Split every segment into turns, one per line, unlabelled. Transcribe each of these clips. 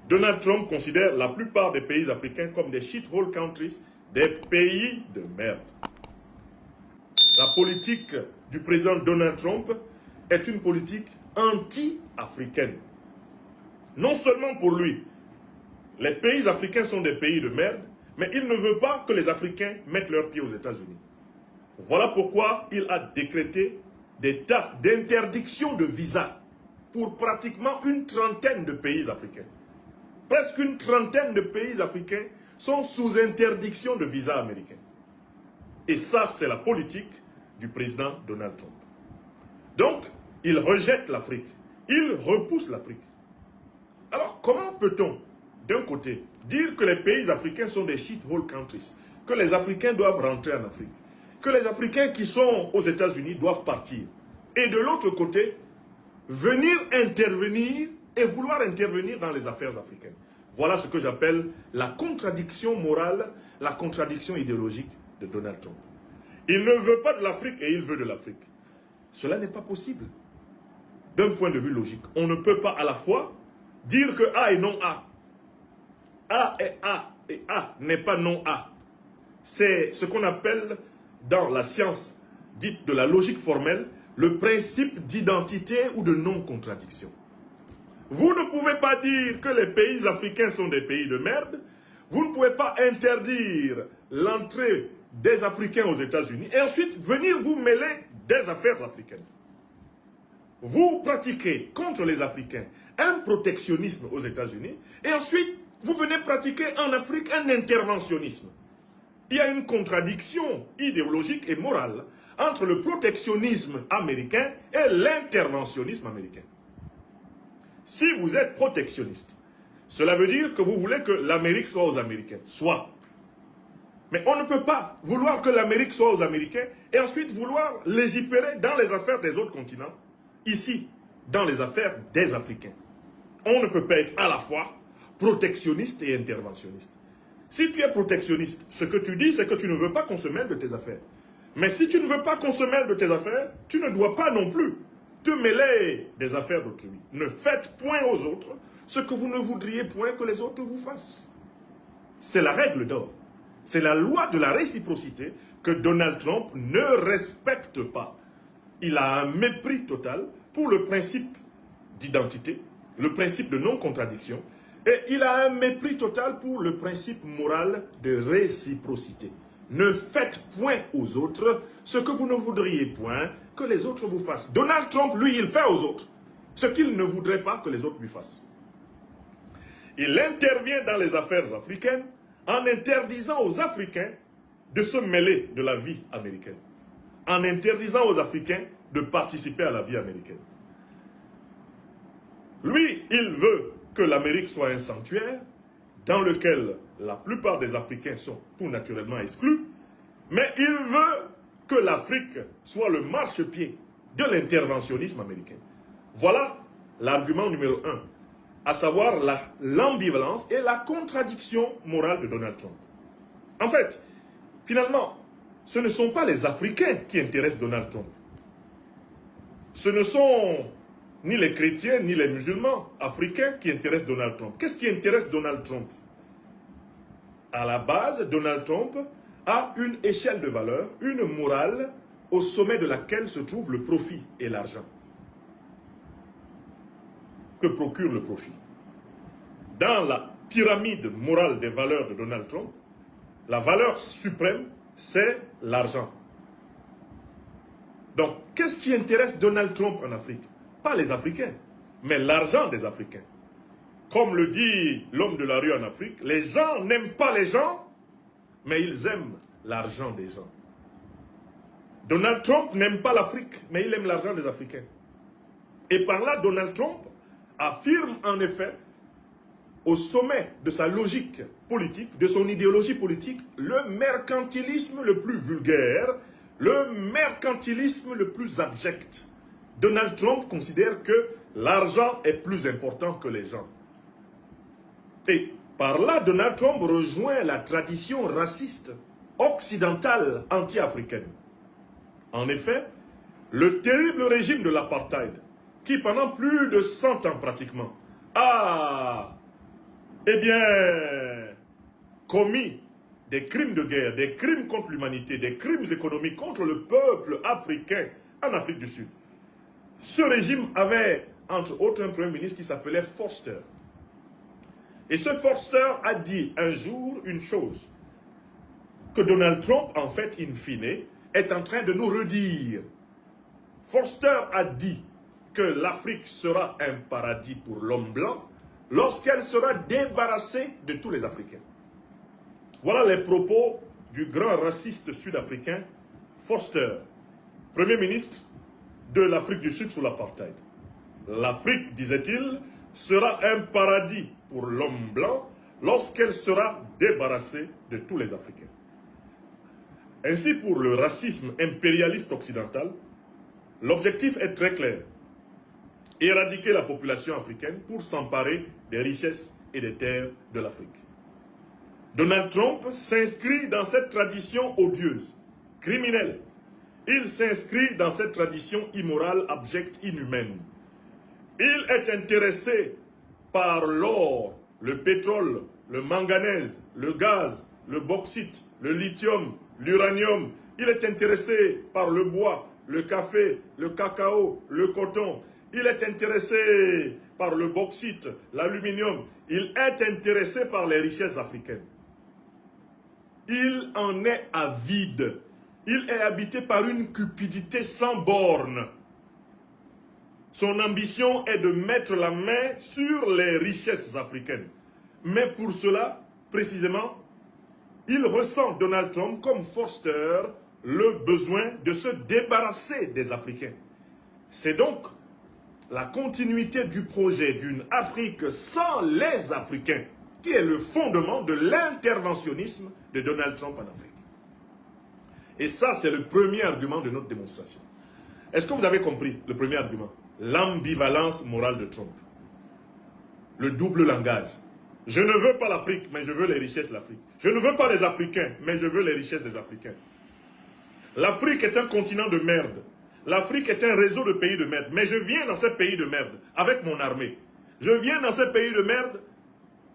Donald Trump considère la plupart des pays africains comme des shithole countries, des pays de merde. La politique du président Donald Trump est une politique anti-africaine. Non seulement pour lui, les pays africains sont des pays de merde, mais il ne veut pas que les Africains mettent leurs pieds aux États-Unis. Voilà pourquoi il a décrété des tas d'interdictions de visa pour pratiquement une trentaine de pays africains. Presque une trentaine de pays africains sont sous interdiction de visa américain. Et ça, c'est la politique du président Donald Trump. Donc, il rejette l'Afrique. Il repousse l'Afrique. Alors, comment peut-on, d'un côté, dire que les pays africains sont des shithole countries, que les Africains doivent rentrer en Afrique, que les Africains qui sont aux États-Unis doivent partir, et de l'autre côté, venir intervenir et vouloir intervenir dans les affaires africaines. Voilà ce que j'appelle la contradiction morale, la contradiction idéologique de Donald Trump. Il ne veut pas de l'Afrique et il veut de l'Afrique. Cela n'est pas possible. D'un point de vue logique, on ne peut pas à la fois dire que A est non A. A est A et A n'est pas non A. C'est ce qu'on appelle dans la science dite de la logique formelle le principe d'identité ou de non-contradiction. Vous ne pouvez pas dire que les pays africains sont des pays de merde. Vous ne pouvez pas interdire l'entrée des Africains aux États-Unis et ensuite venir vous mêler des affaires africaines. Vous pratiquez contre les Africains un protectionnisme aux États-Unis et ensuite vous venez pratiquer en Afrique un interventionnisme. Il y a une contradiction idéologique et morale entre le protectionnisme américain et l'interventionnisme américain. Si vous êtes protectionniste, cela veut dire que vous voulez que l'Amérique soit aux Américains. Soit. Mais on ne peut pas vouloir que l'Amérique soit aux Américains et ensuite vouloir légiférer dans les affaires des autres continents, ici, dans les affaires des Africains. On ne peut pas être à la fois protectionniste et interventionniste. Si tu es protectionniste, ce que tu dis, c'est que tu ne veux pas qu'on se mêle de tes affaires. Mais si tu ne veux pas qu'on se mêle de tes affaires, tu ne dois pas non plus te mêler des affaires d'autrui. Ne faites point aux autres ce que vous ne voudriez point que les autres vous fassent. C'est la règle d'or. C'est la loi de la réciprocité que Donald Trump ne respecte pas. Il a un mépris total pour le principe d'identité, le principe de non-contradiction, et il a un mépris total pour le principe moral de réciprocité. Ne faites point aux autres ce que vous ne voudriez point que les autres vous fassent. Donald Trump, lui, il fait aux autres ce qu'il ne voudrait pas que les autres lui fassent. Il intervient dans les affaires africaines en interdisant aux Africains de se mêler de la vie américaine, en interdisant aux Africains de participer à la vie américaine. Lui, il veut que l'Amérique soit un sanctuaire dans lequel la plupart des Africains sont tout naturellement exclus, mais il veut que l'Afrique soit le marchepied de l'interventionnisme américain. Voilà l'argument numéro 1, à savoir l'ambivalence et la contradiction morale de Donald Trump. En fait, finalement, ce ne sont pas les Africains qui intéressent Donald Trump. Ce ne sont ni les chrétiens, ni les musulmans africains qui intéressent Donald Trump. Qu'est-ce qui intéresse Donald Trump? À la base, Donald Trump a une échelle de valeur, une morale, au sommet de laquelle se trouve le profit et l'argent. Que procure le profit? Dans la pyramide morale des valeurs de Donald Trump, la valeur suprême, c'est l'argent. Donc, qu'est-ce qui intéresse Donald Trump en Afrique? Pas les Africains, mais l'argent des Africains. Comme le dit l'homme de la rue en Afrique, les gens n'aiment pas les gens, mais ils aiment l'argent des gens. Donald Trump n'aime pas l'Afrique, mais il aime l'argent des Africains. Et par là, Donald Trump affirme en effet, au sommet de sa logique politique, de son idéologie politique, le mercantilisme le plus vulgaire, le mercantilisme le plus abject. Donald Trump considère que l'argent est plus important que les gens. Et par là, Donald Trump rejoint la tradition raciste occidentale anti-africaine. En effet, le terrible régime de l'apartheid, qui pendant plus de 100 ans pratiquement, a eh bien, commis des crimes de guerre, des crimes contre l'humanité, des crimes économiques contre le peuple africain en Afrique du Sud. Ce régime avait, entre autres, un premier ministre qui s'appelait Vorster. Et ce Vorster a dit un jour une chose, que Donald Trump, en fait, in fine, est en train de nous redire. Vorster a dit que l'Afrique sera un paradis pour l'homme blanc lorsqu'elle sera débarrassée de tous les Africains. Voilà les propos du grand raciste sud-africain Vorster, Premier ministre de l'Afrique du Sud sous l'apartheid. L'Afrique, disait-il, sera un paradis pour l'homme blanc lorsqu'elle sera débarrassée de tous les Africains. Ainsi, pour le racisme impérialiste occidental, l'objectif est très clair. Éradiquer la population africaine pour s'emparer des richesses et des terres de l'Afrique. Donald Trump s'inscrit dans cette tradition odieuse, criminelle. Il s'inscrit dans cette tradition immorale, abjecte, inhumaine. Il est intéressé par l'or, le pétrole, le manganèse, le gaz, le bauxite, le lithium, l'uranium. Il est intéressé par le bois, le café, le cacao, le coton. Il est intéressé par le bauxite, l'aluminium. Il est intéressé par les richesses africaines. Il en est avide. Il est habité par une cupidité sans borne. Son ambition est de mettre la main sur les richesses africaines. Mais pour cela, précisément, il ressent, Donald Trump, comme Vorster, le besoin de se débarrasser des Africains. C'est donc la continuité du projet d'une Afrique sans les Africains qui est le fondement de l'interventionnisme de Donald Trump en Afrique. Et ça, c'est le premier argument de notre démonstration. Est-ce que vous avez compris le premier argument? L'ambivalence morale de Trump. Le double langage. Je ne veux pas l'Afrique, mais je veux les richesses de l'Afrique. Je ne veux pas les Africains, mais je veux les richesses des Africains. L'Afrique est un continent de merde. L'Afrique est un réseau de pays de merde. Mais je viens dans ces pays de merde avec mon armée. Je viens dans ces pays de merde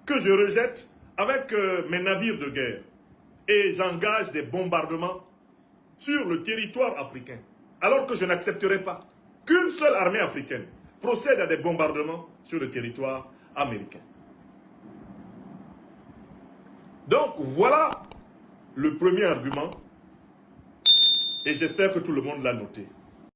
que je rejette avec mes navires de guerre. Et j'engage des bombardements sur le territoire africain. Alors que je n'accepterai pas qu'une seule armée africaine procède à des bombardements sur le territoire américain. Donc voilà le premier argument. Et j'espère que tout le monde l'a noté.